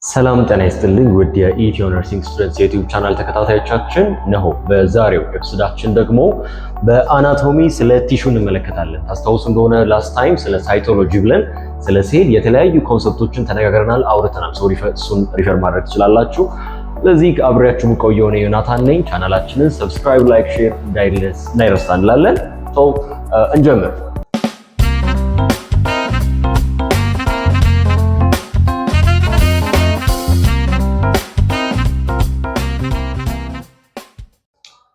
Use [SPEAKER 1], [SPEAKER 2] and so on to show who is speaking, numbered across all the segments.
[SPEAKER 1] ሰላም ጤና ይስጥልኝ ውድ የኢትዮ ነርሲንግ ስቱደንትስ የዩቲዩብ ቻናል ተከታታዮቻችን ነው። በዛሬው ኤፒሶዳችን ደግሞ በአናቶሚ ስለ ቲሹ እንመለከታለን። ታስታውሱ እንደሆነ ላስት ታይም ስለ ሳይቶሎጂ ብለን ስለ ሴል የተለያዩ ኮንሰፕቶችን ተነጋግረናል፣ አውርተናል። እሱን ሪፈር ማድረግ ትችላላችሁ። ስለዚህ አብሬያችሁ የምቆየው እኔ ዮናታን ነኝ። ቻናላችንን ሰብስክራይብ፣ ላይክ፣ ሼር እንዳይረሳ እንላለን። እንጀምር።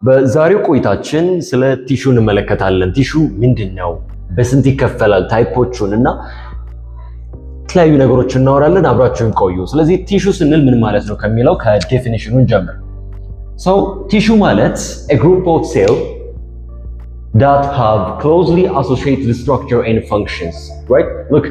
[SPEAKER 1] በዛሬው ቆይታችን ስለ ቲሹ እንመለከታለን። ቲሹ ምንድነው? በስንት ይከፈላል? ታይፖቹን እና የተለያዩ ነገሮችን እናወራለን። አብራችሁን ቆዩ። ስለዚህ ቲሹ ስንል ምን ማለት ነው ከሚለው ከዴፊኒሽኑ እንጀምር። ቲሹ ማለት a group of cells that have closely associated structure and functions, right? Look,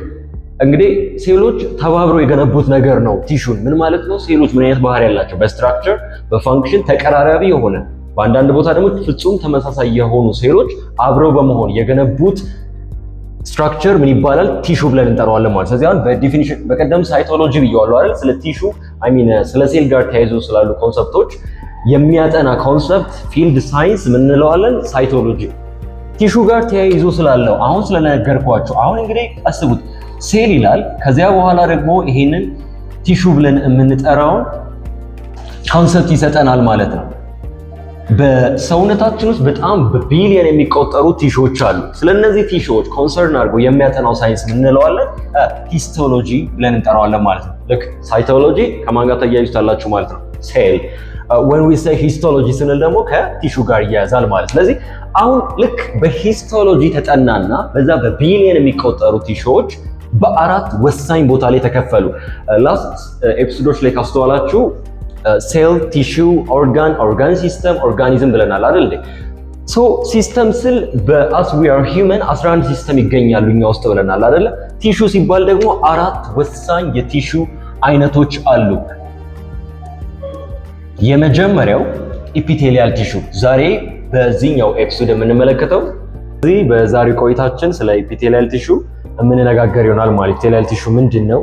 [SPEAKER 1] እንግዲህ ሴሎች ተባብረው የገነቡት ነገር ነው ቲሹን። ምን ማለት ነው? ሴሎች ምን አይነት ባህሪ ያላቸው? በስትራክቸር በፋንክሽን ተቀራራቢ የሆነ በአንዳንድ ቦታ ደግሞ ፍጹም ተመሳሳይ የሆኑ ሴሎች አብረው በመሆን የገነቡት ስትራክቸር ምን ይባላል? ቲሹ ብለን እንጠራዋለን ማለት። ስለዚህ አሁን በዲፊኒሽን በቀደም ሳይቶሎጂ ብየዋለሁ አይደል? ስለ ቲሹ ስለ ሴል ጋር ተያይዞ ስላሉ ኮንሰፕቶች የሚያጠና ኮንሰፕት ፊልድ ሳይንስ ምን እንለዋለን? ሳይቶሎጂ። ቲሹ ጋር ተያይዞ ስላለው አሁን ስለነገርኳችሁ፣ አሁን እንግዲህ አስቡት፣ ሴል ይላል። ከዚያ በኋላ ደግሞ ይሄንን ቲሹ ብለን የምንጠራውን ኮንሰፕት ይሰጠናል ማለት ነው። በሰውነታችን ውስጥ በጣም በቢሊየን የሚቆጠሩ ቲሹዎች አሉ። ስለነዚህ ቲሹዎች ኮንሰርን አድርጎ የሚያጠናው ሳይንስ ምን እንለዋለን? ሂስቶሎጂ ብለን እንጠራዋለን ማለት ነው። ልክ ሳይቶሎጂ ከማን ጋር ተያይዙታላችሁ ማለት ነው? ሴል። when we say histology ስንል ደግሞ ከቲሹ ጋር ይያያዛል ማለት። ስለዚህ አሁን ልክ በሂስቶሎጂ ተጠናና በዛ በቢሊየን የሚቆጠሩ ቲሹዎች በአራት ወሳኝ ቦታ ላይ ተከፈሉ። ላስት ኤፒሶዶች ላይ ካስተዋላችሁ ሴል፣ ቲሹ፣ ኦርጋን ሲስተም፣ ኦርጋኒዝም ብለናል አይደል? ሲስተም ስል በአስ ዊ አር ሂውመን 11 ሲስተም ይገኛሉ እኛ ውስጥ ብለናል አይደል? ቲሹ ሲባል ደግሞ አራት ወሳኝ የቲሹ አይነቶች አሉ። የመጀመሪያው ኢፒቴሊያል ቲሹ ዛሬ በዚህኛው ኤፒሶድ የምንመለከተው። እዚህ በዛሬው ቆይታችን ስለ ኢፒቴሊያል ቲሹ የምንነጋገር ይሆናል ማለት። ኢፒቴሊያል ቲሹ ምንድን ነው?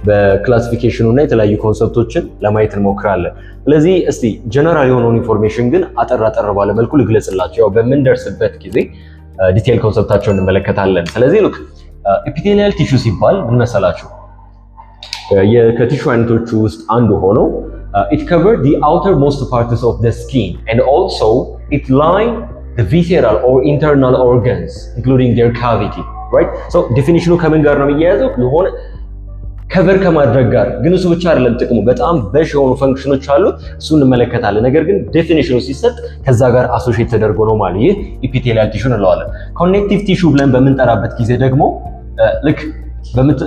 [SPEAKER 1] በክላሲፊኬሽኑ እና የተለያዩ ኮንሰፕቶችን ለማየት እንሞክራለን። ስለዚህ እስቲ ጀነራል የሆነውን ኢንፎርሜሽን ግን አጠር ባለ መልኩ ልግለጽላችሁ። ያው በምንደርስበት ጊዜ ዲቴይል ኮንሰፕታቸውን እንመለከታለን። ስለዚህ ሉክ ኢፒቴሊያል ቲሹ ሲባል ምን መሰላችሁ? ከቲሹ አይነቶቹ ውስጥ አንዱ ሆኖ it covers the outermost parts of the skin and also it line the visceral or internal organs including their cavity, right? So definition ከምን ጋር ነው የሚያያዘው? የሆነ ከቨር ከማድረግ ጋር። ግን እሱ ብቻ አይደለም ጥቅሙ፣ በጣም በሽ የሆኑ ፈንክሽኖች አሉት። እሱ እንመለከታለን። ነገር ግን ዴፊኒሽኑ ሲሰጥ ከዛ ጋር አሶሺየት ተደርጎ ነው ማለት። ይህ ኢፒቴሊያል ቲሹ እንለዋለን። ኮኔክቲቭ ቲሹ ብለን በምንጠራበት ጊዜ ደግሞ ልክ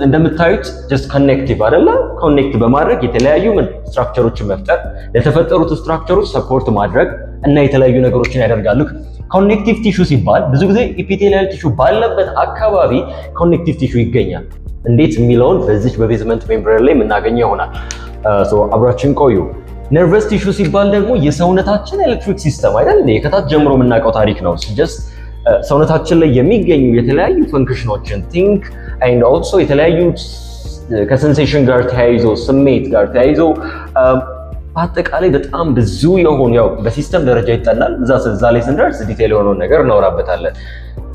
[SPEAKER 1] እንደምታዩት ጀስት ኮኔክቲቭ አይደለ? ኮኔክት በማድረግ የተለያዩ ስትራክቸሮችን መፍጠር፣ ለተፈጠሩት ስትራክቸሮች ሰፖርት ማድረግ እና የተለያዩ ነገሮችን ያደርጋሉ። ኮኔክቲቭ ቲሹ ሲባል ብዙ ጊዜ ኢፒቴሊያል ቲሹ ባለበት አካባቢ ኮኔክቲቭ ቲሹ ይገኛል። እንዴት የሚለውን በዚች በቤዝመንት ሜምብሬን ላይ የምናገኘው ይሆናል። አብራችን ቆዩ። ነርቨስ ቲሹ ሲባል ደግሞ የሰውነታችን ኤሌክትሪክ ሲስተም አይደል? ከታች ጀምሮ የምናውቀው ታሪክ ነው። ጀስት ሰውነታችን ላይ የሚገኙ የተለያዩ ፈንክሽኖችን ቲንክ ኤንድ ኦልሶ የተለያዩ ከሴንሴሽን ጋር ተያይዞ ስሜት ጋር ተያይዞ በአጠቃላይ በጣም ብዙ የሆኑ ያው በሲስተም ደረጃ ይጠናል። እዛ ላይ ስንደርስ ዲቴይል የሆነውን ነገር እናወራበታለን።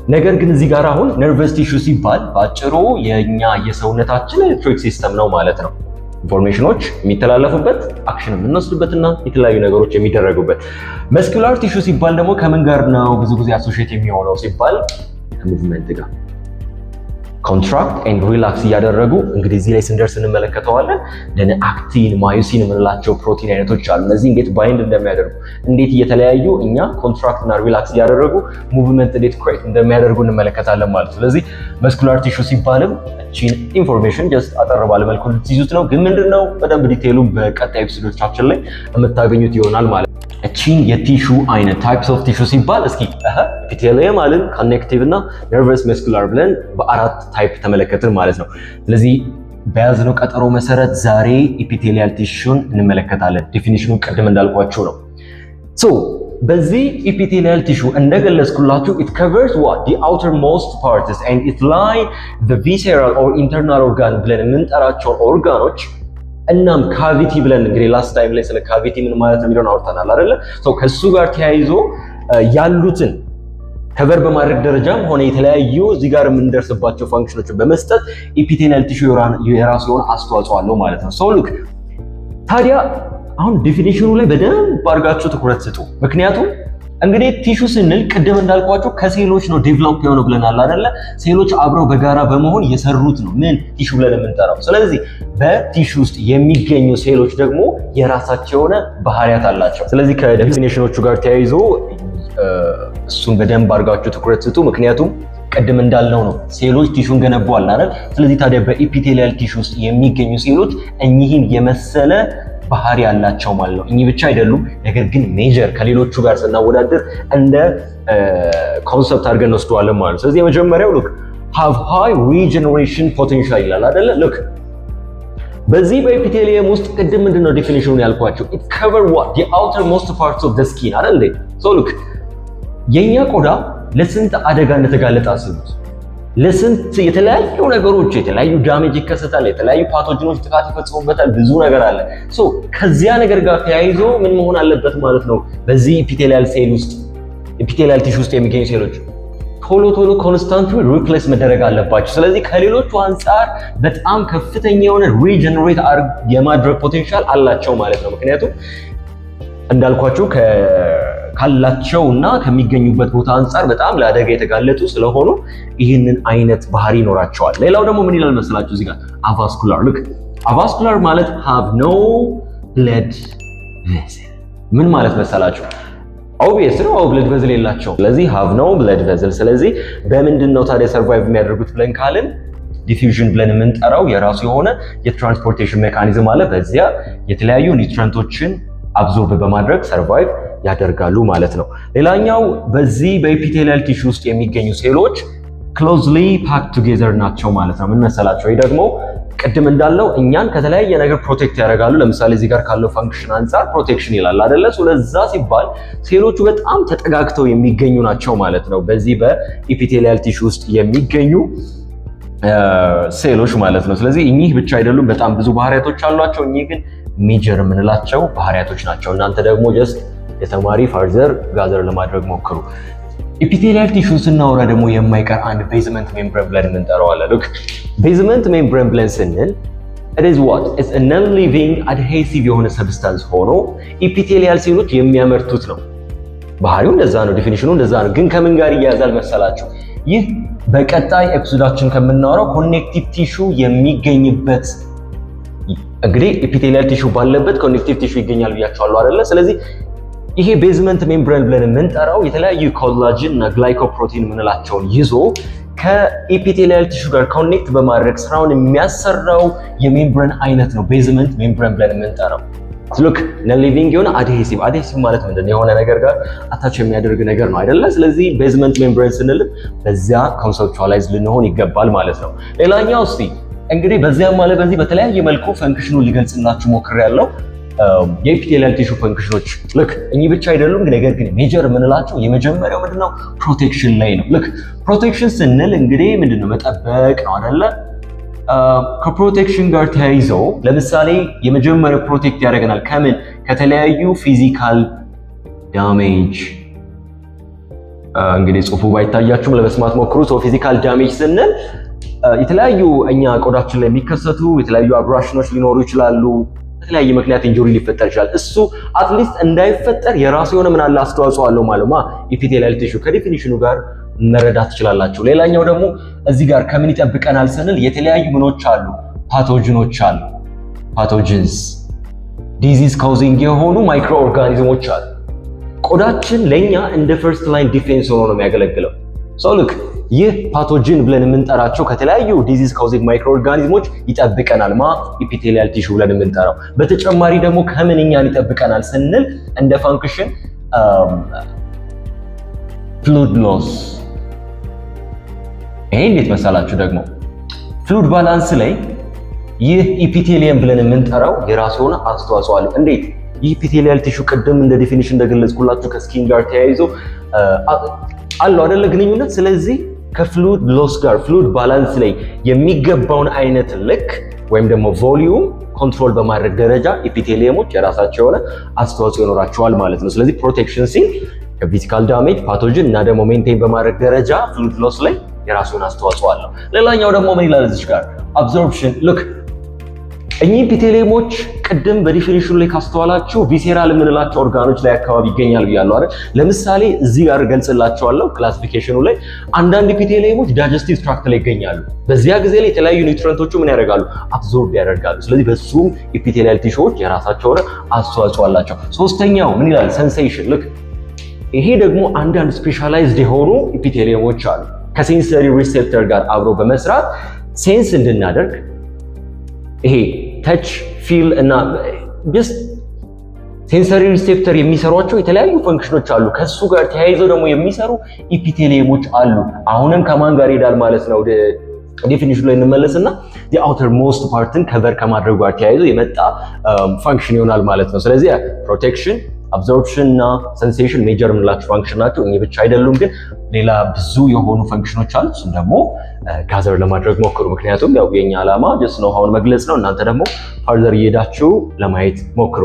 [SPEAKER 1] ነገር ግን እዚህ ጋር አሁን ነርቨስ ቲሹ ሲባል በአጭሩ የኛ የሰውነታችን ኤሌክትሪክ ሲስተም ነው ማለት ነው። ኢንፎርሜሽኖች የሚተላለፉበት፣ አክሽን የምንወስድበትና የተለያዩ ነገሮች የሚደረጉበት። መስኩላር ቲሹ ሲባል ደግሞ ከምን ጋር ነው ብዙ ጊዜ አሶሺየት የሚሆነው ሲባል ከሙቭመንት ጋር ኮንትራክት ኤንድ ሪላክስ እያደረጉ እንግዲህ እዚህ ላይ ስንደርስ እንመለከተዋለን። ደን አክቲን፣ ማዮሲን የምንላቸው ፕሮቲን አይነቶች አሉ። እነዚህ እንዴት ባይንድ እንደሚያደርጉ እንዴት እየተለያዩ እኛ ኮንትራክት እና ሪላክስ እያደረጉ ሙቭመንት እንዴት ክሬት እንደሚያደርጉ እንመለከታለን ማለት ነው። ስለዚህ መስኩላር ቲሹ ሲባልም እቺን ኢንፎርሜሽን ጀስት አጠር ባለ መልኩ ልትይዙት ነው። ግን ምንድነው በደንብ ዲቴይሉ በቀጣይ ኤፒሶዶቻችን ላይ የምታገኙት ይሆናል ማለት ነው። እቺን የቲሹ አይነት ታይፕስ ኦፍ ቲሹ ሲባል እስኪ ኢፒቴሊየም አለን፣ ኮኔክቲቭ እና ነርቨስ መስኩላር ብለን በአራት ታይፕ ተመለከትን ማለት ነው። ስለዚህ በያዝነው ቀጠሮ መሰረት ዛሬ ኢፒቴሊያል ቲሹን እንመለከታለን። ዴፊኒሽኑ ቅድም እንዳልኳችሁ ነው። በዚህ ኢፒቴሊያል ቲሹ እንደገለጽኩላችሁ it covers what the outermost parts and it line the visceral or internal organ ብለን የምንጠራቸው ኦርጋኖች እናም ካቪቲ ብለን እንግዲህ ላስት ታይም ላይ ስለ ካቪቲ ምን ማለት ነው የሚለውን አውርተናል አይደለ? ከሱ ጋር ተያይዞ ያሉትን ከቨር በማድረግ ደረጃም ሆነ የተለያዩ እዚህ ጋር የምንደርስባቸው ፋንክሽኖችን በመስጠት ኢፒቴሊያል ቲሹ የራሱ የሆነ አስተዋጽኦ አለው ማለት ነው። ሉክ ታዲያ አሁን ዲፊኒሽኑ ላይ በደንብ አድርጋችሁ ትኩረት ስጡ። ምክንያቱም እንግዲህ ቲሹ ስንል ቅድም እንዳልኳችሁ ከሴሎች ነው ዴቨሎፕ የሆነው ብለናል አይደለ? ሴሎች አብረው በጋራ በመሆን የሰሩት ነው ምን ቲሹ ብለን የምንጠራው። ስለዚህ በቲሹ ውስጥ የሚገኙ ሴሎች ደግሞ የራሳቸው የሆነ ባህሪያት አላቸው። ስለዚህ ከዴፊኒሽኖቹ ጋር ተያይዞ እሱን በደንብ አድርጋችሁ ትኩረት ስጡ። ምክንያቱም ቅድም እንዳልነው ነው ሴሎች ቲሹን ገነባዋል አይደል? ስለዚህ ታዲያ በኢፒቴሊያል ቲሹ ውስጥ የሚገኙ ሴሎች እኚህን የመሰለ ባህሪ ያላቸው ማለት ነው። እኚህ ብቻ አይደሉም፣ ነገር ግን ሜጀር ከሌሎቹ ጋር ስናወዳደር እንደ ኮንሰፕት አድርገን እንወስደዋለን ማለት ነው። ስለዚህ የመጀመሪያው ሉክ have high regeneration potential ይላል አይደለ? ሉክ በዚህ በኢፒቴሊየም ውስጥ ቅድም ምንድነው ዴፊኒሽኑን ያልኳቸው it cover what the outermost parts of the skin አይደል? ሉክ የኛ ቆዳ ለስንት አደጋ እንደተጋለጠ አስቡት። ለስንት የተለያዩ ነገሮች የተለያዩ ዳሜጅ ይከሰታል፣ የተለያዩ ፓቶጂኖች ጥቃት ይፈጽሙበታል፣ ብዙ ነገር አለ። ከዚያ ነገር ጋር ተያይዞ ምን መሆን አለበት ማለት ነው? በዚህ ኢፒቴሊያል ሴል ውስጥ ኢፒቴሊያል ቲሹ ውስጥ የሚገኙ ሴሎች ቶሎ ኮንስታንትሊ ሪፕሌስ መደረግ አለባቸው። ስለዚህ ከሌሎቹ አንጻር በጣም ከፍተኛ የሆነ ሪጀነሬት የማድረግ ፖቴንሻል አላቸው ማለት ነው። ምክንያቱም እንዳልኳችሁ ካላቸውና ከሚገኙበት ቦታ አንጻር በጣም ለአደጋ የተጋለጡ ስለሆኑ ይህንን አይነት ባህሪ ይኖራቸዋል። ሌላው ደግሞ ምን ይላል መሰላችሁ እዚህ ጋር አቫስኩላር። ልክ አቫስኩላር ማለት have no blood vessel ምን ማለት መሰላችሁ? ኦብቪየስ ነው ብለድ ቬዝል የላቸው። ስለዚህ have no blood vessel። ስለዚህ በምንድን ነው ታዲያ ሰርቫይቭ የሚያደርጉት ብለን ካልን ዲፊውዥን ብለን የምንጠራው የራሱ የሆነ የትራንስፖርቴሽን ሜካኒዝም አለ። በዚያ የተለያዩ ኒውትሪየንቶችን አብዞርብ በማድረግ ሰርቫይቭ ያደርጋሉ ማለት ነው። ሌላኛው በዚህ በኢፒቴሊያል ቲሹ ውስጥ የሚገኙ ሴሎች ክሎዝሊ ፓክ ቱጌዘር ናቸው ማለት ነው። ምን መሰላቸው? ይህ ደግሞ ቅድም እንዳለው እኛን ከተለያየ ነገር ፕሮቴክት ያደርጋሉ። ለምሳሌ እዚህ ጋር ካለው ፋንክሽን አንጻር ፕሮቴክሽን ይላል አይደለ? ስለዛ ሲባል ሴሎቹ በጣም ተጠጋግተው የሚገኙ ናቸው ማለት ነው። በዚህ በኢፒቴሊያል ቲሹ ውስጥ የሚገኙ ሴሎች ማለት ነው። ስለዚህ እኚህ ብቻ አይደሉም፣ በጣም ብዙ ባህሪያቶች አሏቸው። እኚህ ግን ሜጀር የምንላቸው ባህሪያቶች ናቸው። እናንተ ደግሞ ጀስት የተማሪ ፋርዘር ጋዘር ለማድረግ ሞክሩ። ኢፒቴሊያል ቲሹ ስናወራ ደግሞ የማይቀር አንድ ቤዝመንት ሜምብሬን ብለን እንጠራዋለን። ሉክ ቤዝመንት ሜምብሬን ብለን ስንል it is what is a non-living adhesive የሆነ ሰብስታንስ ሆኖ ኢፒቴሊያል ሴሎች የሚያመርቱት ነው። ባህሪው እንደዛ ነው፣ ዲፊኒሽኑ እንደዛ ነው። ግን ከምን ጋር ይያያዛል መሰላችሁ? ይህ በቀጣይ ኤፒሶዳችን ከምናወራው ኮኔክቲቭ ቲሹ የሚገኝበት እንግዲህ ኢፒቴሊያል ቲሹ ባለበት ኮኔክቲቭ ቲሹ ይገኛል ብያቸዋለሁ አይደለ? ስለዚህ ይሄ ቤዝመንት ሜምብሬን ብለን የምንጠራው የተለያዩ ኮላጅን እና ግላይኮፕሮቲን የምንላቸውን ይዞ ከኢፒቴሊያል ቲሹ ጋር ኮኔክት በማድረግ ስራውን የሚያሰራው የሜምብሬን አይነት ነው ቤዝመንት ሜምብሬን ብለን የምንጠራው። ሉክ ነን-ሊቪንግ የሆነ አድሄሲቭ ማለት ምንድን ነው? የሆነ ነገር ጋር አታች የሚያደርግ ነገር ነው አይደለ? ስለዚህ ቤዝመንት ሜምብሬን ስንል በዚያ ኮንሰፕቹዋላይዝ ልንሆን ይገባል ማለት ነው። ሌላኛው እስቲ እንግዲህ በዚያም ማለት በዚህ በተለያየ መልኩ ፈንክሽኑን ሊገልጽላችሁ ሞክሬያለሁ። የኢፒቴሊያል ቲሹ ፈንክሽኖች ልክ እኚህ ብቻ አይደሉም፣ ነገር ግን ሜጀር የምንላቸው የመጀመሪያው ምንድነው? ፕሮቴክሽን ላይ ነው። ልክ ፕሮቴክሽን ስንል እንግዲህ ምንድነው? መጠበቅ ነው አይደለ? ከፕሮቴክሽን ጋር ተያይዘው ለምሳሌ የመጀመሪያው ፕሮቴክት ያደርገናል ከምን? ከተለያዩ ፊዚካል ዳሜጅ። እንግዲህ ጽሁፉ ባይታያችሁም ለመስማት ሞክሩ። ፊዚካል ዳሜጅ ስንል የተለያዩ እኛ ቆዳችን ላይ የሚከሰቱ የተለያዩ አብራሽኖች ሊኖሩ ይችላሉ። በተለያየ ምክንያት ኢንጁሪ ሊፈጠር ይችላል። እሱ አትሊስት እንዳይፈጠር የራሱ የሆነ ምን አለ አስተዋጽኦ አለው ማለት ነው። ኢፒቴሊያል ቲሹ ከዲፊኒሽኑ ጋር መረዳት ትችላላችሁ። ሌላኛው ደግሞ እዚህ ጋር ከምን ይጠብቀናል ስንል የተለያዩ ምኖች አሉ፣ ፓቶጂኖች አሉ። ፓቶጂንስ ዲዚዝ ካውዚንግ የሆኑ ማይክሮ ኦርጋኒዝሞች አሉ። ቆዳችን ለኛ እንደ ፈርስት ላይን ዲፌንስ ሆኖ ነው የሚያገለግለው። ልክ ይህ ፓቶጂን ብለን የምንጠራቸው ከተለያዩ ዲዚዝ ካውዚንግ ማይክሮ ኦርጋኒዝሞች ይጠብቀናል ኢፒቴሊያል ቲሹ ብለን የምንጠራው። በተጨማሪ ደግሞ ከምን እኛን ይጠብቀናል ስንል እንደ ፋንክሽን ፍሉድ ሎስ። ይሄ እንዴት መሰላችሁ? ደግሞ ፍሉድ ባላንስ ላይ ይህ ኢፒቴሊየም ብለን የምንጠራው የራሱ የሆነ አስተዋጽኦ አለው። እንዴት? ይህ ኢፒቴሊያል ቲሹ ቅድም እንደ ዲፊኒሽን እንደገለጽኩላችሁ ከስኪን ጋር ተያይዞ አለው አይደለ ግንኙነት። ስለዚህ ከፍሉድ ሎስ ጋር ፍሉድ ባላንስ ላይ የሚገባውን አይነት ልክ ወይም ደግሞ ቮሊዩም ኮንትሮል በማድረግ ደረጃ ኢፒቴሊየሞች የራሳቸው የሆነ አስተዋጽኦ ይኖራቸዋል ማለት ነው። ስለዚህ ፕሮቴክሽን ሲል ከፊዚካል ዳሜጅ ፓቶጅን እና ደግሞ ሜንቴን በማድረግ ደረጃ ፍሉድ ሎስ ላይ የራሱን አስተዋጽኦ አለው። ሌላኛው ደግሞ ምን ይላል እዚህ ጋር አብዞርፕሽን ሉክ እኚህ ኢፒቴሊየሞች ቅድም በዲፊኒሽኑ ላይ ካስተዋላችሁ ቪሴራል የምንላቸው ኦርጋኖች ላይ አካባቢ ይገኛል ብያለሁ አይደል? ለምሳሌ እዚህ ጋር ገልጽላችኋለሁ ክላሲፊኬሽኑ ላይ አንዳንድ ኢፒቴሊየሞች ዳይጀስቲቭ ትራክት ላይ ይገኛሉ። በዚያ ጊዜ ላይ የተለያዩ ኒውትሪየንቶቹ ምን ያደርጋሉ? አብዞርብ ያደርጋሉ። ስለዚህ በሱም ኢፒቴሊያል ቲሹዎች የራሳቸው አስተዋጽኦ አላቸው። ሶስተኛው ምን ይላል? ሴንሴሽን ልክ ይሄ ደግሞ አንዳንድ ስፔሻላይዝድ የሆኑ ኢፒቴሊየሞች አሉ ከሴንሰሪ ሪሴፕተር ጋር አብሮ በመስራት ሴንስ እንድናደርግ ይሄ ተች ፊል እና ጀስት ሴንሰሪ ሪሴፕተር የሚሰሯቸው የተለያዩ ፈንክሽኖች አሉ። ከሱ ጋር ተያይዘው ደግሞ የሚሰሩ ኢፒቴሊየሞች አሉ። አሁንም ከማን ጋር ይሄዳል ማለት ነው? ዴፊኒሽኑ ላይ እንመለስና የአውተር ሞስት ፓርትን ከቨር ከማድረጉ ጋር ተያይዘው የመጣ ፈንክሽን ይሆናል ማለት ነው። ስለዚህ ፕሮቴክሽን፣ አብዞርፕሽን እና ሴንሴሽን ሜጀር የምንላቸው ፈንክሽን ናቸው። እኚህ ብቻ አይደሉም፣ ግን ሌላ ብዙ የሆኑ ፈንክሽኖች አሉ። እሱም ደግሞ ጋዘር ለማድረግ ሞክሩ። ምክንያቱም ያው የኛ ዓላማ ጀስት ነው አሁን መግለጽ ነው። እናንተ ደግሞ ፋርዘር እየሄዳችሁ ለማየት ሞክሩ።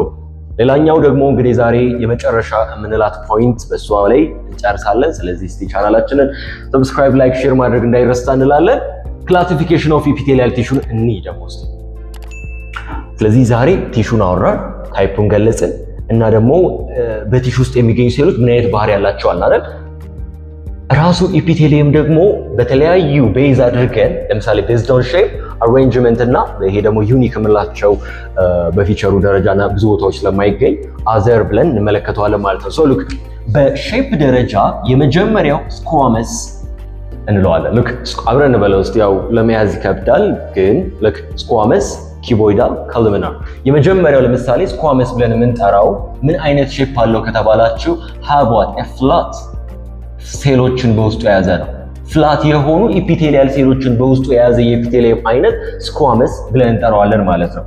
[SPEAKER 1] ሌላኛው ደግሞ እንግዲህ ዛሬ የመጨረሻ የምንላት ፖይንት በሷ ላይ እንጨርሳለን። ስለዚህ እስቲ ቻናላችንን ሰብስክራይብ፣ ላይክ፣ ሼር ማድረግ እንዳይረሳ እንላለን። ክላሲፊኬሽን ኦፍ ኢፒቴሊያል ቲሹን እንይ ደግሞ እስቲ። ስለዚህ ዛሬ ቲሹን አወራን፣ ታይፑን ገለጽን እና ደግሞ በቲሹ ውስጥ የሚገኙ ሴሎች ምን አይነት ባህሪ ያላቸው አይደል? ራሱ ኢፒቴሊየም ደግሞ በተለያዩ ቤዝ አድርገን ለምሳሌ ቤዝድ ኦን ሼፕ አሬንጅመንት እና ይሄ ደግሞ ዩኒክ የምንላቸው በፊቸሩ ደረጃና ብዙ ቦታዎች ስለማይገኝ አዘር ብለን እንመለከተዋለን ማለት ነው። ሶ ሉክ በሼፕ ደረጃ የመጀመሪያው ስኳመስ እንለዋለን። ሉክ አብረን እንበለው እስቲ፣ ያው ለመያዝ ይከብዳል ግን ሉክ ስኳመስ፣ ኪቦይዳል፣ ኮሉሚናር። የመጀመሪያው ለምሳሌ ስኳመስ ብለን የምንጠራው ምን አይነት ሼፕ አለው ከተባላችሁ have what a flat ሴሎችን በውስጡ የያዘ ነው። ፍላት የሆኑ ኢፒቴሊያል ሴሎችን በውስጡ የያዘ የኢፒቴሊየም አይነት ስኳመስ ብለን እንጠራዋለን ማለት ነው።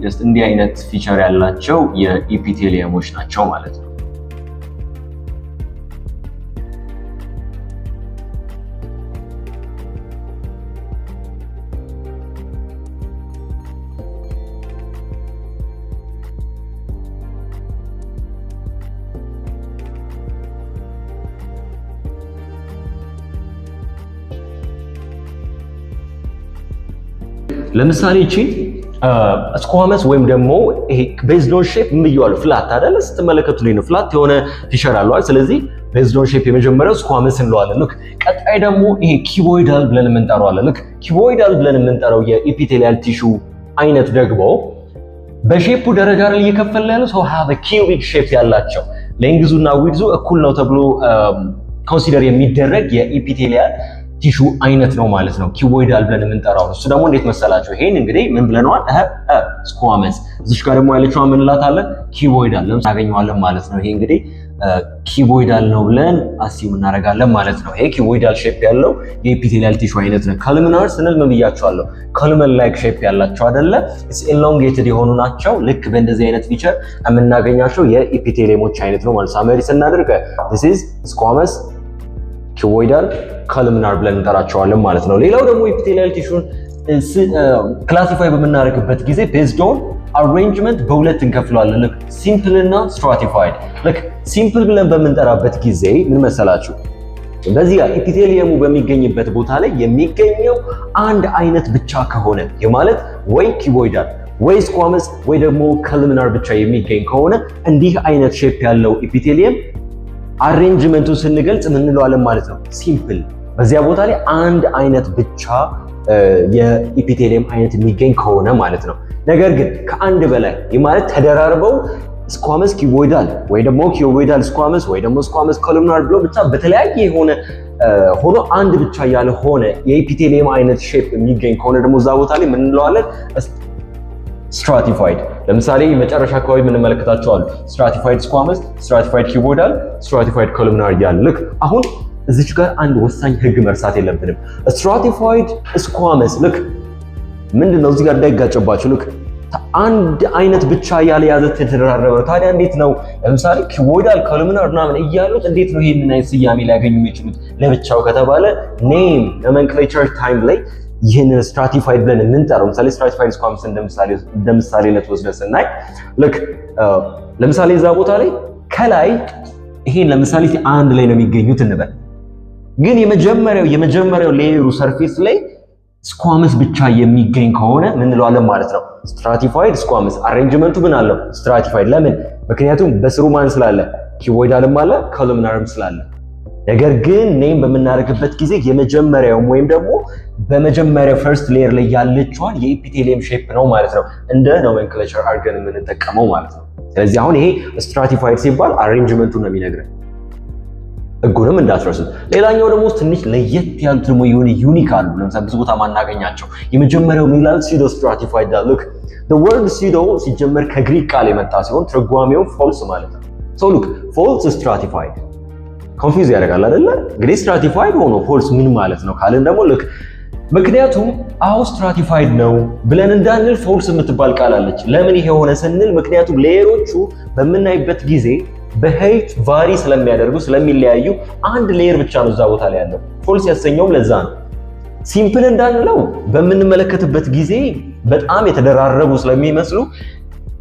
[SPEAKER 1] ጀስት እንዲህ አይነት ፊቸር ያላቸው የኢፒቴሊየሞች ናቸው ማለት ነው። ለምሳሌ እቺ ስኳመስ ወይም ደግሞ ይሄ ቤዝድ ኦን ሼፕ ምን ብየዋለሁ? ፍላት አይደለ? ስትመለከቱልኝ ነው ፍላት የሆነ ፊቸር አለው። ስለዚህ ቤዝድ ኦን ሼፕ የመጀመሪያው ስኳመስ እንለዋለን። ልክ ቀጣይ ደግሞ ይሄ ኪቦይዳል ብለን የምንጠራዋለን። ልክ ኪቦይዳል ብለን የምንጠራው የኢፒቴሊያል ቲሹ አይነት ደግሞ በሼፑ ደረጃ ላይ እየከፈለ ያለው ሰው ሃቭ ኪዩቢክ ሼፕ ያላቸው ሌንግዙና ዊድዙ እኩል ነው ተብሎ ኮንሲደር የሚደረግ የኢፒቴሊያል ቲሹ አይነት ነው ማለት ነው፣ ኪቦይዳል ብለን የምንጠራው። እሱ ደግሞ እንዴት መሰላችሁ? ይሄን እንግዲህ ምን ብለናል? ስኳመስ። እዚሽ ጋር ደግሞ ያለችው ምን እንላታለን? ኪቦይዳል ለምን ታገኘዋለን ማለት ነው። ይሄ እንግዲህ ኪቦይዳል ነው ብለን አሲም እናደርጋለን ማለት ነው። ይሄ ኪቦይዳል ሼፕ ያለው የኢፒቴሊያል ቲሹ አይነት ነው። ኮሉሚናር ስንል ምን ብያቸዋለሁ? ኮሉመን ላይክ ሼፕ ያላቸው አይደለ? ኢትስ ኤሎንጌትድ የሆኑ ናቸው። ልክ በእንደዚህ አይነት ፊቸር የምናገኛቸው የኢፒቴሊየሞች አይነት ነው ማለት ሳመሪ ስናደርግ this is squamous ኪቦይዳል ኮሉሚናር ብለን እንጠራቸዋለን ማለት ነው። ሌላው ደግሞ ኢፒቴሊያል ቲሹን ክላሲፋይ በምናደርግበት ጊዜ ቤዝድ ኦን አሬንጅመንት በሁለት እንከፍለዋለን። ልክ ሲምፕል እና ስትራቲፋይድ። ልክ ሲምፕል ብለን በምንጠራበት ጊዜ ምን መሰላችሁ? በዚህ ጋር ኢፒቴሊየሙ በሚገኝበት ቦታ ላይ የሚገኘው አንድ አይነት ብቻ ከሆነ የማለት ወይ ኪቦይዳል ወይ ስኳመስ ወይ ደግሞ ኮሉሚናር ብቻ የሚገኝ ከሆነ እንዲህ አይነት ሼፕ ያለው ኢፒቴሊየም አሬንጅመንቱን ስንገልጽ ምን እንለዋለን ማለት ነው? ሲምፕል። በዚያ ቦታ ላይ አንድ አይነት ብቻ የኢፒቴሊየም አይነት የሚገኝ ከሆነ ማለት ነው። ነገር ግን ከአንድ በላይ ማለት ተደራርበው ስኳመስ ኪቦይዳል ወይ ደግሞ ኪቦይዳል ስኳመስ ወይ ደግሞ ስኳመስ ኮሉሚናር ብሎ ብቻ በተለያየ የሆነ ሆኖ አንድ ብቻ ያለ ሆነ የኢፒቴሊየም አይነት ሼፕ የሚገኝ ከሆነ ደግሞ እዛ ቦታ ላይ ምን እንለዋለን? ስትራቲፋይድ። ለምሳሌ መጨረሻ አካባቢ የምንመለከታቸው አሉ። ስትራቲፋይድ ስኳመስ፣ ስትራቲፋይድ ኪቦይዳል፣ ስትራቲፋይድ ኮሉሚናር እያለ ልክ አሁን እዚች ጋር አንድ ወሳኝ ህግ መርሳት የለብንም። ስትራቲፋይድ ስኳመስ ልክ ምንድነው እዚህ ጋር እንዳይጋጨባችሁ ልክ አንድ አይነት ብቻ ያለ ያዘ ተደራረበ። ታዲያ እንዴት ነው ለምሳሌ ኪቦይዳል ኮሉሚናር ምናምን እያሉት እንዴት ነው ይሄንን አይነት ስያሜ ሊያገኙ የሚችሉት ለብቻው ከተባለ ኔም ኖሜንክሌቸር ታይም ላይ ይህንን ስትራቲፋይድ ብለን የምንጠራው ለምሳሌ ስትራቲፋይድ ስኳምስ እንደምሳሌነት ወስደን ስናይ ልክ ለምሳሌ እዛ ቦታ ላይ ከላይ ይሄን ለምሳሌ አንድ ላይ ነው የሚገኙት እንበል። ግን የመጀመሪያው ሌየሩ ሰርፌስ ላይ ስኳምስ ብቻ የሚገኝ ከሆነ ምን እንለዋለን ማለት ነው? ስትራቲፋይድ ስኳምስ። አሬንጅመንቱ ምን አለው? ስትራቲፋይድ። ለምን? ምክንያቱም በስሩ ማን ስላለ? ኪቦይዳልም አለ ኮሉምናርም ስላለ። ነገር ግን ኔም በምናደርግበት ጊዜ የመጀመሪያውም ወይም ደግሞ በመጀመሪያው ፈርስት ሌየር ላይ ያለችዋን የኢፒቴሊየም ሼፕ ነው ማለት ነው እንደ ኖሜንክሌቸር አድርገን የምንጠቀመው ማለት ነው። ስለዚህ አሁን ይሄ ስትራቲፋይድ ሲባል አሬንጅመንቱ ነው የሚነግረን። ህጉንም እንዳትረሱት። ሌላኛው ደግሞ ትንሽ ለየት ያሉት ደግሞ የሆነ ዩኒክ አሉ። ለምሳሌ ብዙ ቦታ ማናገኛቸው የመጀመሪያው ሚላል ሲዶ ስትራቲፋይድ ዳ ሉክ the word pseudo ሲጀመር ከግሪክ ቃል የመጣ ሲሆን ትርጓሜው ፎልስ ማለት ነው። so look false stratified ኮንፊውዝ ያደርጋል አይደለ? እንግዲህ ስትራቲፋይድ ሆኖ ፎልስ ምን ማለት ነው ካልን ደግሞ ልክ ምክንያቱም አው ስትራቲፋይድ ነው ብለን እንዳንል ፎልስ የምትባል ቃል አለች። ለምን ይሄ ሆነ ስንል ምክንያቱም ሌየሮቹ በምናይበት ጊዜ በሄይት ቫሪ ስለሚያደርጉ ስለሚለያዩ አንድ ሌየር ብቻ ነው እዛ ቦታ ላይ ያለው። ፎልስ ያሰኘውም ለዛ ነው። ሲምፕል እንዳንለው በምንመለከትበት ጊዜ በጣም የተደራረቡ ስለሚመስሉ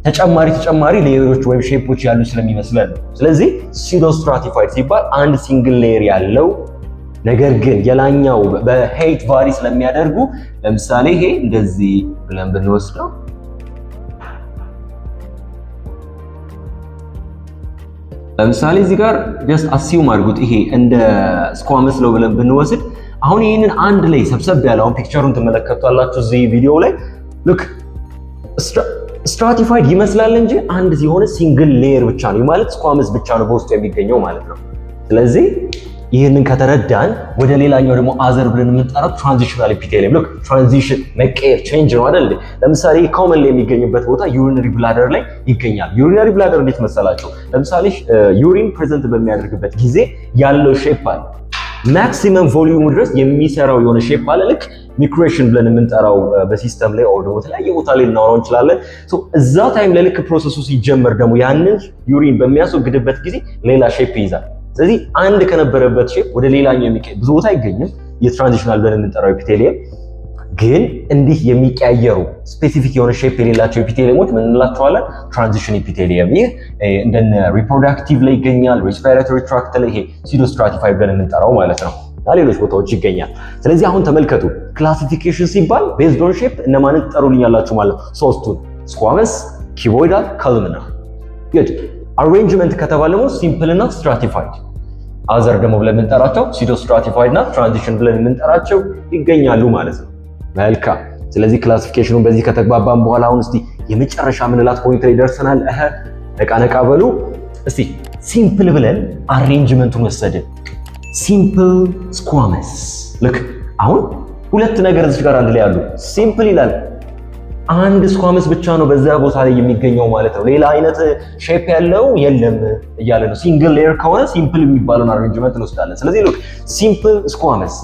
[SPEAKER 1] ተጨማሪ ሌየሮች ወይም ሼፖች ያሉ ስለሚመስለን ነው። ስለዚህ ሲዶ ስትራቲፋይድ ሲባል አንድ ሲንግል ሌየር ያለው ነገር ግን የላኛው በሄይት ቫሪ ስለሚያደርጉ ለምሳሌ ይሄ እንደዚህ ብለን ብንወስደው ለምሳሌ እዚህ ጋር ጀስት አሲዩም አድርጉት ይሄ እንደ ስኳምስ ነው ብለን ብንወስድ አሁን ይሄንን አንድ ላይ ሰብሰብ ያለውን ፒክቸሩን ትመለከቷላችሁ እዚህ ቪዲዮ ላይ ልክ ስትራቲፋይድ ይመስላል እንጂ አንድ የሆነ ሲንግል ሌየር ብቻ ነው ማለት ስኳምስ ብቻ ነው በውስጡ የሚገኘው ማለት ነው። ስለዚህ ይህንን ከተረዳን ወደ ሌላኛው ደግሞ አዘር ብለን የምንጠራው ትራንዚሽናል ኢፒቴሊየም ልክ ትራንዚሽን መቀየር ቼንጅ ነው አይደል? ለምሳሌ ኮመን ላይ የሚገኝበት ቦታ ዩሪነሪ ብላደር ላይ ይገኛል። ዩሪነሪ ብላደር እንዴት መሰላችሁ? ለምሳሌ ዩሪን ፕሬዘንት በሚያደርግበት ጊዜ ያለው ሼፕ አለ። ማክሲመም ቮሊዩም ድረስ የሚሰራው የሆነ ሼፕ አለ። ልክ ሚክሬሽን ብለን የምንጠራው በሲስተም ላይ ኦር ደግሞ የተለያየ ቦታ ላይ እናወራው እንችላለን። እዛ ታይም ላይ ልክ ፕሮሰሱ ሲጀመር ደግሞ ያንን ዩሪን በሚያስወግድበት ጊዜ ሌላ ሼፕ ይይዛል። ስለዚህ አንድ ከነበረበት ሼፕ ወደ ሌላኛው የሚቀየር ብዙ ቦታ አይገኝም። የትራንዚሽናል ብለን የምንጠራው ኢፒቴሊየም ግን እንዲህ የሚቀያየሩ ስፔሲፊክ የሆነ ሼፕ የሌላቸው ኢፒቴሊየሞች ምን እንላቸዋለን? ትራንዚሽን ኢፒቴሊየም። ይህ እንደነ ሪፕሮዳክቲቭ ላይ ይገኛል፣ ሬስፒራቶሪ ትራክት ላይ ይሄ ሲዶ ስትራቲፋይድ ብለን የምንጠራው ማለት ነው። ሌሎች ቦታዎች ይገኛል። ስለዚህ አሁን ተመልከቱ፣ ክላሲፊኬሽን ሲባል ቤዝድ ኦን ሼፕ እነማንን ትጠሩልኛላችሁ ማለት ነው? ሶስቱን ስኳመስ፣ ኪቦይዳል፣ ኮሉምናር። ጉድ አሬንጅመንት ከተባለ ደግሞ ሲምፕል እና ስትራቲፋይድ፣ አዘር ደግሞ ብለን የምንጠራቸው ሲዶ ስትራቲፋይድ እና ትራንዚሽን ብለን የምንጠራቸው ይገኛሉ ማለት ነው። መልካም። ስለዚህ ክላሲፊኬሽኑን በዚህ ከተግባባን በኋላ አሁን እስቲ የመጨረሻ ምንላት ፖይንት ላይ ደርሰናል። ነቃ በሉ እስቲ። ሲምፕል ብለን አሬንጅመንቱን ወሰድን። ሲምፕል ስኳመስ ልክ አሁን ሁለት ነገር እዚህ ጋር አንድ ላይ ያሉ ሲምፕል ይላል። አንድ ስኳመስ ብቻ ነው በዛ ቦታ ላይ የሚገኘው ማለት ነው። ሌላ አይነት ሼፕ ያለው የለም እያለ ነው። ሲንግል ሌየር ከሆነ ሲምፕል የሚባለውን አሬንጅመንት እንወስዳለን። ስለዚህ ሉክ ሲምፕል ስኳመስ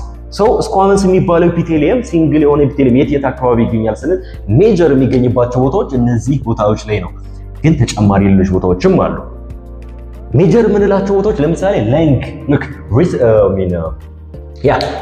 [SPEAKER 1] ስኳመስ የሚባለው ኢፒቴሊየም ሲንግል የሆነ ኢፒቴሊየም የት አካባቢ ይገኛል ስንል ሜጀር የሚገኝባቸው ቦታዎች እነዚህ ቦታዎች ላይ ነው። ግን ተጨማሪ ሌሎች ቦታዎችም አሉ። ሜጀር የምንላቸው ቦታዎች ለምሳሌ ለንግ ልክ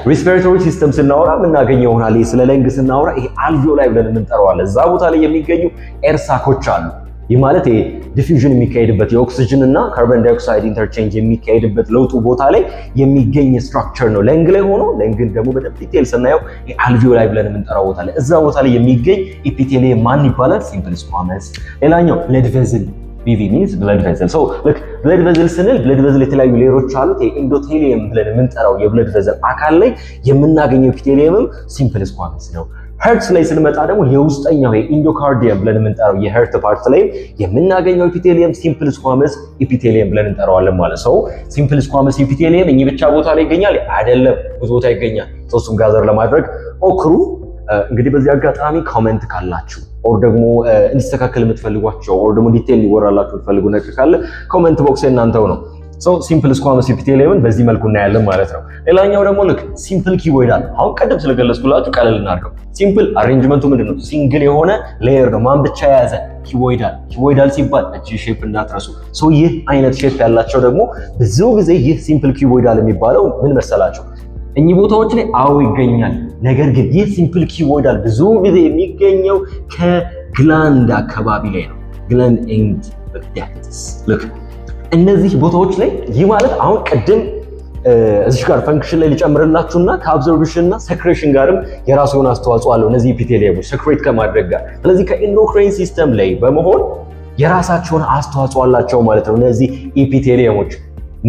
[SPEAKER 1] ሬስፒሬቶሪ ሲስተም ስናወራ የምናገኘው ይሆናል። ስለ ለንግ ስናወራ ይሄ አልቪዮላይ ብለን የምንጠራዋለን። እዛ ቦታ ላይ የሚገኙ ኤርሳኮች አሉ። ይህ ማለት ይሄ ዲፊውዥን የሚካሄድበት የኦክሲጅን እና ካርቦን ዳይኦክሳይድ ኢንተርቼንጅ የሚካሄድበት ለውጡ ቦታ ላይ የሚገኝ ስትራክቸር ነው። ለንግ ላይ ሆኖ ለንግን ደግሞ በደንብ ዲቴል ስናየው አልቪዮላይ ብለን የምንጠራው ቦታ ላይ እዛ ቦታ ላይ የሚገኝ ኢፒቴሊየም ማን ይባላል? ሲምፕል ስኳመስ። ሌላኛው ብለድ ቬዝል BV means blood vessel. So look, blood vessel ስንል blood vessel የተለያዩ ሌየሮች አሉት። የኢንዶቴሊየም ብለን የምንጠራው የብለድ ቬዘል አካል ላይ የምናገኘው ኢፒቴሊየምም ሲምፕል ስኳመስ ነው። ሄርትስ ላይ ስንመጣ ደግሞ የውስጠኛው የኢንዶካርዲየም ብለን የምንጠራው የሄርት ፓርት ላይ የምናገኘው ኢፒቴሊየም ሲምፕል ስኳመስ ኢፒቴሊየም ብለን እንጠራዋለን ማለት ነው። ሲምፕል ስኳመስ ኢፒቴሊየም እኚህ ብቻ ቦታ ላይ ይገኛል አይደለም፣ ብዙ ቦታ ይገኛል። እሱን ጋዘር ለማድረግ ሞክሩ። እንግዲህ በዚህ አጋጣሚ ኮሜንት ካላችሁ ኦር ደግሞ እንዲስተካከል የምትፈልጓቸው ኦር ደግሞ ዲቴል ሊወራላችሁ የምትፈልጉ ነገር ካለ ኮሜንት ቦክስ እናንተው ነው። ሲምፕል ስኳመስ ኢፒቴሊየምን በዚህ መልኩ እናያለን ማለት ነው። ሌላኛው ደግሞ ልክ ሲምፕል ኪቦይዳል፣ አሁን ቀደም ስለገለጽኩላችሁ ቀለል እናድርገው። ሲምፕል አሬንጅመንቱ ምንድነው? ሲንግል የሆነ ሌየር ነው። ማን ብቻ የያዘ? ኪቦይዳል። ኪቦይዳል ሲባል እቺ ሼፕ እንዳትረሱ። ይህ አይነት ሼፕ ያላቸው ደግሞ ብዙ ጊዜ ይህ ሲምፕል ኪቦይዳል የሚባለው ምን መሰላችሁ? እኚህ ቦታዎች ላይ አዎ ይገኛል። ነገር ግን ይህ ሲምፕል ኪቦይዳል ብዙ ጊዜ የሚገኘው ከግላንድ አካባቢ ላይ ነው። ግላንድ ኤንድ ዳክትስ ልክ እነዚህ ቦታዎች ላይ ይህ ማለት አሁን ቅድም እዚህ ጋር ፈንክሽን ላይ ሊጨምርላችሁና ከአብዞርፕሽን እና ሰክሬሽን ጋርም የራሱ የሆነ አስተዋጽኦ አለው እነዚህ ኢፒቴሊየሞች ሰክሬት ከማድረግ ጋር። ስለዚህ ከኢንዶክራይን ሲስተም ላይ በመሆን የራሳቸውን አስተዋጽኦ አላቸው ማለት ነው። እነዚህ ኢፒቴሊየሞች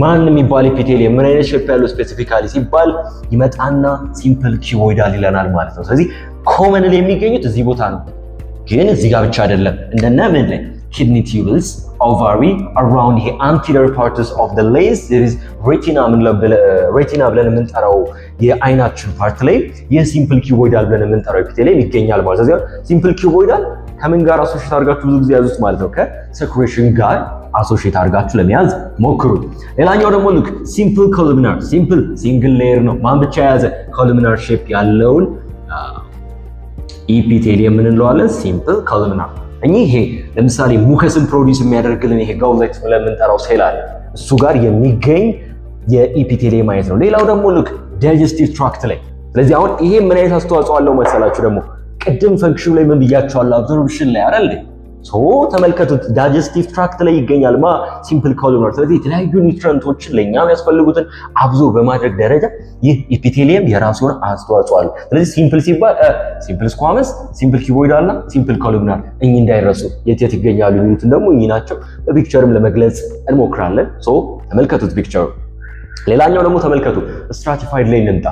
[SPEAKER 1] ማን የሚባል ኢፒቴሊየም ምን አይነት ሼፕ ያለው ስፔሲፊካሊ ሲባል ይመጣና ሲምፕል ኪቦይዳል ይለናል ማለት ነው። ስለዚህ ኮመንሊ የሚገኙት እዚህ ቦታ ነው። ግን እዚህ ጋር ብቻ አይደለም። እንደነ ምን ላይ kidney tubules, ovary, around the anterior parts of the legs there is retina ብለን የምንጠራው የአይናችን ፓርት ላይ የሲምፕል ኪቦይዳል ብለን የምንጠራው ኢፒቴሊየም ይገኛል ማለት ነው። ሲምፕል ኪቦይዳል ከምን ጋር አሶሺየት አድርጋችሁ ብዙ ጊዜ ያዙት ማለት ነው። ከሰክሬሽን ጋር አሶሺየት አድርጋችሁ ለመያዝ ሞክሩ። ሌላኛው ደግሞ ሉክ ሲምፕል ኮሉሚናር ሲምፕል ሲንግል ሌየር ነው። ማን ብቻ የያዘ ኮሉሚናር ሼፕ ያለውን ኢፒቴሊየም ምን እንለዋለን? ሲምፕል ኮሉሚናር። ይሄ ለምሳሌ ሙከስን ፕሮዲዩስ የሚያደርግልን ይሄ ጋውሌት ብለን የምንጠራው ሴል አለ እሱ ጋር የሚገኝ የኢፒቴሊየም አይነት ነው። ሌላው ደግሞ ሉክ ዳይጀስቲቭ ትራክት ላይ። ስለዚህ አሁን ይሄ ምን አይነት አስተዋጽኦ አለው መሰላችሁ? ደግሞ ቅድም ፈንክሽኑ ላይ ምን ብያቸዋለሁ? አብዞርፕሽን ላይ አይደል? ተመልከቱት ዳይጀስቲቭ ትራክት ላይ ይገኛል ሲምፕል ኮሉሚናር። ስለዚህ የተለያዩ ኒውትሪየንቶችን ለኛ የሚያስፈልጉትን አብዞርብ በማድረግ ደረጃ ይህ ኢፒቴሊየም የራሱ የሆነ አስተዋጽኦ አለው። ስለዚህ ሲምፕል ሲባል ሲምፕል ስኳመስ፣ ሲምፕል ኪቦይዳል እና ሲምፕል ኮሉሚናር እኚህ እንዳይረሱ የት ይገኛሉ የሚሉትን ደግሞ እኚህ ናቸው። በፒክቸርም ለመግለጽ እንሞክራለን። ተመልከቱት ፒክቸሩ። ሌላኛው ደግሞ ተመልከቱ ስትራቲፋይድ ላይ እንምጣ።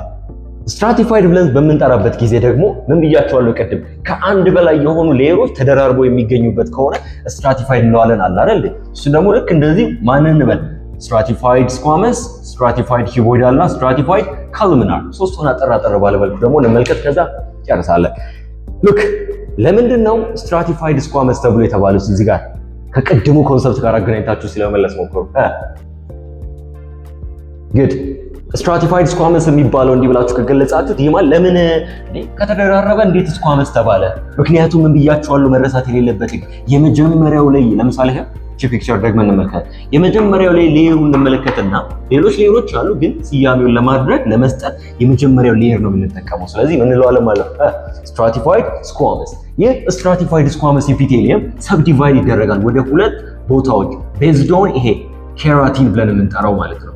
[SPEAKER 1] ስትራቲፋይድ ብለን በምንጠራበት ጊዜ ደግሞ ምን ብያቸዋለሁ ቅድም? ከአንድ በላይ የሆኑ ሌየሮች ተደራርበው የሚገኙበት ከሆነ ስትራቲፋይድ እንለዋለን አለ አይደል? እሱ ደግሞ ልክ እንደዚህ ማንን እንበል? ስትራቲፋይድ ስኳመስ፣ ስትራቲፋይድ ኪቦይዳል እና ስትራቲፋይድ ኮሉሚናር። ሶስቱን አጠር ባለ መልኩ ደግሞ እንመልከት፣ ከዛ ጨርሳለን። ሉክ ለምንድን ነው ስትራቲፋይድ ስኳመስ ተብሎ የተባለው? እዚህ ጋር ከቅድሙ ኮንሰፕት ጋር አገናኝታችሁ ስለመመለስ ሞክሩ። ግድ ስትራቲፋይድ ስኳመስ የሚባለው እንዲህ ብላችሁ ከገለጻችሁት ይሄ ማለት ለምን ከተደራረበ እንዴት ስኳመስ ተባለ? ምክንያቱም ምን ብያችኋለሁ መረሳት የሌለበት የመጀመሪያው ላይ ለምሳሌ ፒክቸር ደግመን እንመልከት። የመጀመሪያው ላይ ሌየሩን እንመለከትና ሌሎች ሌየሮች አሉ፣ ግን ስያሜውን ለማድረግ ለመስጠት የመጀመሪያው ሌየር ነው የምንጠቀመው። ስለዚህ ምን እንለዋለን ማለት ነው? ስትራቲፋይድ ስኳመስ። ይህ ስትራቲፋይድ ስኳመስ ኢፒቴሊየም ሰብዲቫይድ ይደረጋል ወደ ሁለት ቦታዎች ቤዝድ ኦን ይሄ ኬራቲን ብለን የምንጠራው ማለት ነው።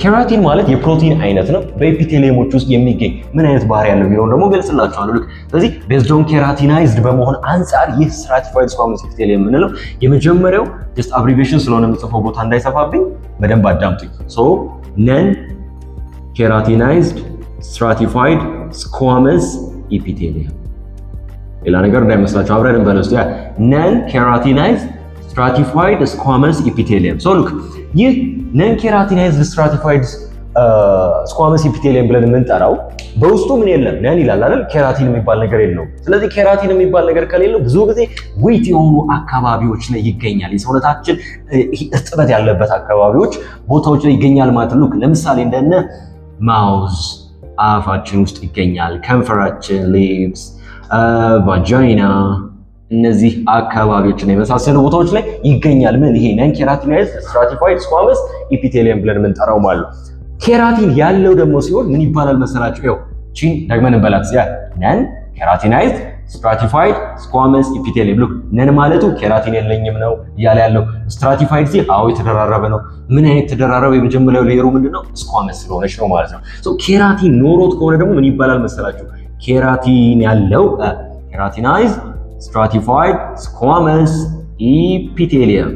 [SPEAKER 1] ኬራቲን ማለት የፕሮቲን አይነት ነው። በኢፒቴሊየሞች ውስጥ የሚገኝ ምን አይነት ባህሪ ያለው የሚለውን ደግሞ ገልጽላችኋለሁ። ስለዚህ ቤዝድ ኦን ኬራቲናይዝድ በመሆን አንጻር ይህ ስትራቲፋይድ ስኳመስ ኢፒቴሊየም የምንለው የመጀመሪያው ጀስት አብሪቬሽን ስለሆነ የምጽፈው ቦታ እንዳይሰፋብኝ በደንብ አዳምጡኝ። ነን ኬራቲናይዝድ ስትራቲፋይድ ስኳመስ ኢፒቴሊየም። ሌላ ነገር እንዳይመስላችሁ አብረን እንበለስ። ነን ኬራቲናይዝድ ስትራቲፋይድ ስኳመስ ኢፒቴሊየም። ሉክ ይህ ነን ኬራቲናይዝድ ስትራቲፋይድ ስኳመስ ኢፒቴሊየም ብለን የምንጠራው በውስጡ ምን የለም? ነን ይላል አይደል? ኬራቲን የሚባል ነገር የለውም። ስለዚህ ኬራቲን የሚባል ነገር ከሌለው ብዙ ጊዜ ዌት የሆኑ አካባቢዎች ላይ ይገኛል። የሰውነታችን እርጥበት ያለበት አካባቢዎች ቦታዎች ላይ ይገኛል ማለት ነው። ለምሳሌ እንደነ ማውዝ አፋችን ውስጥ ይገኛል፣ ከንፈራችን፣ ሊፕስ፣ ቫጃይና እነዚህ አካባቢዎችና የመሳሰሉ ቦታዎች ላይ ይገኛል። ምን ይሄ ነን ኬራቲናይዝድ ስትራቲፋይድ ስኳመስ ኢፒቴሊየም ብለን የምንጠራው ማለት ነው። ኬራቲን ያለው ደግሞ ሲሆን ምን ይባላል መሰላችሁ? ይኸው ቺን ደግመን እንበላት። ነን ኬራቲናይዝድ ስትራቲፋይድ ስኳመስ ኢፒቴሊየም። ሉክ ነን ማለቱ ኬራቲን የለኝም ነው እያለ ያለው። ስትራቲፋይድ ሲል አዎ የተደራረበ ነው። ምን አይነት ተደራረበ? የመጀመሪያው ሌየሩ ምንድነው? ስኳመስ ስለሆነች ነው ማለት ነው። ኬራቲን ኖሮት ከሆነ ደግሞ ምን ይባላል መሰላችሁ? ኬራቲን ያለው ኬራቲናይዝድ ስትራቲፋይድ ስኳመስ ኢፒቴሊየም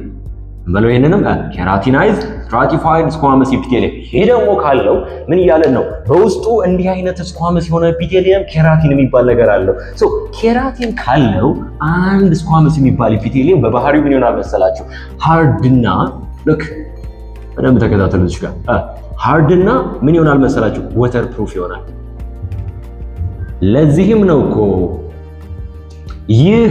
[SPEAKER 1] በለው። ይሄንንም ኬራቲናይዝድ ስትራቲፋይድ ስኳመስ ኢፒቴሊየም። ይሄ ደግሞ ካለው ምን እያለን ነው? በውስጡ እንዲህ አይነት ስኳመስ የሆነ ኢፒቴሊየም ኬራቲን የሚባል ነገር አለው። ኬራቲን ካለው አንድ ስኳመስ የሚባል ኢፒቴሊየም በባህሪው ምን ይሆናል መሰላችሁ? ሃርድና ልክ በደንብ ተከታተሉት ጋር ሃርድና ምን ይሆናል መሰላችሁ? ወተር ፕሩፍ ይሆናል። ለዚህም ነው እኮ ይህ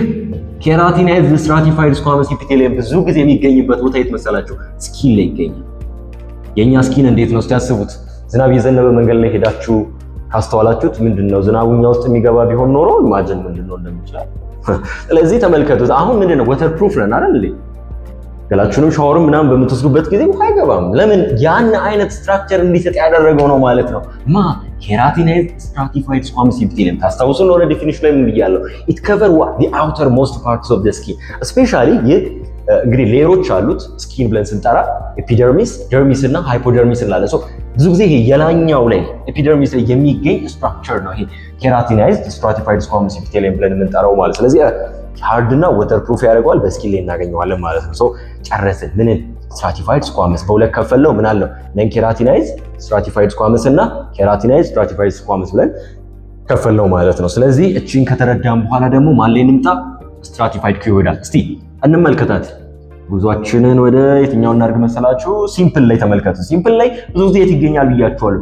[SPEAKER 1] ኬራቲናይዝድ ስትራቲፋይድ ስኳመስ ኢፒቴሊየም ብዙ ጊዜ የሚገኝበት ቦታ የት መሰላችሁ? ስኪን ላይ ይገኛል። የኛ ስኪን እንዴት ነው እስኪያስቡት። ዝናብ የዘነበ መንገድ ላይ ሄዳችሁ ካስተዋላችሁት ምንድነው ዝናቡኛ ውስጥ የሚገባ ቢሆን ኖሮ ኢማጂን ምንድነው እንደሚችላል። ስለዚህ ተመልከቱት። አሁን ምንድነው ወተር ፕሩፍ ነን አይደል? ገላችሁንም ሻወርም ምናምን በምትወስዱበት ጊዜ ውሃ አይገባም። ለምን? ያን አይነት ስትራክቸር እንዲሰጥ ያደረገው ነው ማለት ነው። ኬራቲናይዝድ ስትራቲፋይድ ስኳመስ ኢፒቴሊየም ታስታውሱ እንደሆነ ዴፊኒሽን ላይ ምን ብያለሁ? ኢት ከቨር the outermost parts of the skin especially እንግዲህ ሌየሮች አሉት ስኪን ብለን ስንጠራ ኤፒደርሚስ፣ ደርሚስ እና ሃይፖደርሚስ እንላለን። ብዙ ጊዜ ይሄ የላኛው ላይ ኤፒደርሚስ ላይ የሚገኝ ስትራክቸር ነው ይሄ ኬራቲናይዝድ ስትራቲፋይድ ስኳመስ ኢፒቴሊየም ብለን የምንጠራው ማለት። ስለዚህ ሃርድ እና ወተር ፕሩፍ ያደርገዋል፣ በስኪን ላይ እናገኘዋለን ማለት ነው። ጨረስን። ምንን? ስትራቲፋይድ ስኳመስ በሁለት ከፈለው። ምን አለው? ነን ኬራቲናይዝድ ስትራቲፋይድ ስኳመስ እና ኬራቲናይዝድ ስትራቲፋይድ ስኳመስ ብለን ከፈለው ማለት ነው። ስለዚህ እቺን ከተረዳን በኋላ ደግሞ ማን ላይ እንምጣ? ስትራቲፋይድ ኪዩቦይዳል እስቲ እንመልከታት። ጉዟችንን ወደ የትኛው እናድርግ መሰላችሁ? ሲምፕል ላይ ተመልከቱ። ሲምፕል ላይ ብዙ ጊዜ የት ይገኛል ብያችኋለሁ?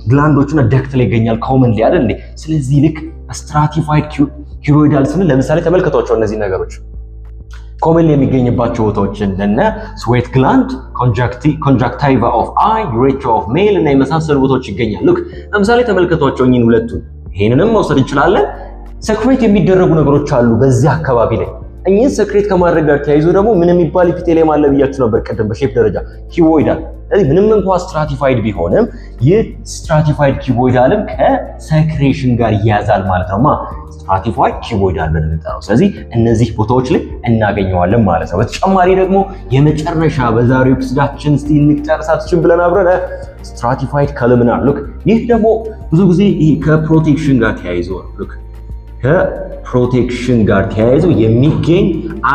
[SPEAKER 1] ግላንዶችና ደክት ላይ ይገኛል ኮመንሊ አይደል እንዴ? ስለዚህ ልክ ስትራቲፋይድ ኪዩቦይዳል ስንል ለምሳሌ ተመልከቷቸው እነዚህ ነገሮች ኮመንሊ የሚገኝባቸው ቦታዎች እንደነ ስዌት ግላንድ፣ ኮንጃክቲቫ ኦፍ አይ፣ ዩሬትራ ኦፍ ሜል እና የመሳሰሉ ቦታዎች ይገኛል። ልክ ለምሳሌ ተመልከቷቸው እኚህን ሁለቱን። ይሄንንም መውሰድ እንችላለን። ሰክሬት የሚደረጉ ነገሮች አሉ በዚህ አካባቢ ላይ። እኚህን ሰክሬት ከማድረግ ጋር ተያይዞ ደግሞ ምን የሚባል ኢፒቴሊየም አለ ብያችሁ ነበር ቅድም በሼፕ ደረጃ ኪዩቦይዳል። ስለዚህ ምንም እንኳን ስትራቲፋይድ ቢሆንም ይህ ስትራቲፋይድ ኪዩቦይዳልም ከሰክሬሽን ጋር ይያዛል ማለት ነው። ስትራቲፋይድ ኪዩቦይዳል ብለን እንጠራው። ስለዚህ እነዚህ ቦታዎች ላይ እናገኘዋለን ማለት ነው። በተጨማሪ ደግሞ የመጨረሻ በዛሬው ኤፒሶዳችን እስቲ እንጨርሳችን ብለን አብረን ስትራቲፋይድ ኮሉምናር ሉክ። ይህ ደግሞ ብዙ ጊዜ ከፕሮቴክሽን ጋር ተያይዞ ሉክ ከፕሮቴክሽን ጋር ተያይዞ የሚገኝ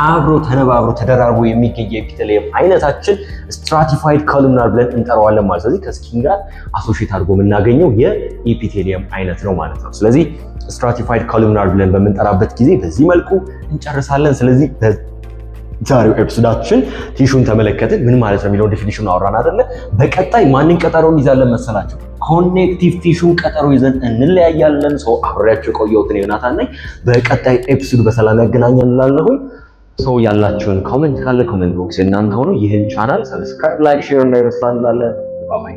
[SPEAKER 1] አብሮ ተነባብሮ ተደራርቦ የሚገኝ የኢፒቴሊየም አይነታችን ስትራቲፋይድ ኮሉምናር ብለን እንጠራዋለን ማለት። ስለዚህ ከስኪን ጋር አሶሺየት አድርጎ የምናገኘው የኢፒቴሊየም አይነት ነው ማለት ነው። ስለዚህ ስትራቲፋይድ ኮሉምናር ብለን በምንጠራበት ጊዜ በዚህ መልኩ እንጨርሳለን። ስለዚህ ዛሬው ኤፒሶዳችን ቲሹን ተመለከትን። ምን ማለት ነው የሚለውን ዴፊኒሽን አወራን አይደለ? በቀጣይ ማንን ቀጠሮ እንይዛለን መሰላችሁ? ኮኔክቲቭ ቲሹን ቀጠሮ ይዘን እንለያያለን። ሰው አብሬያችሁ ቆየሁት ነው ዮናታን ነኝ። በቀጣይ ኤፒሶድ በሰላም ያገናኘን እላለሁኝ። ሰው ያላችሁን ኮሜንት ካለ ኮሜንት ቦክስ እናንተ ሆኖ ይህን ቻናል ሰብስክራይብ፣ ላይክ፣ ሼር እንዳይረሳ እንላለን። ባይ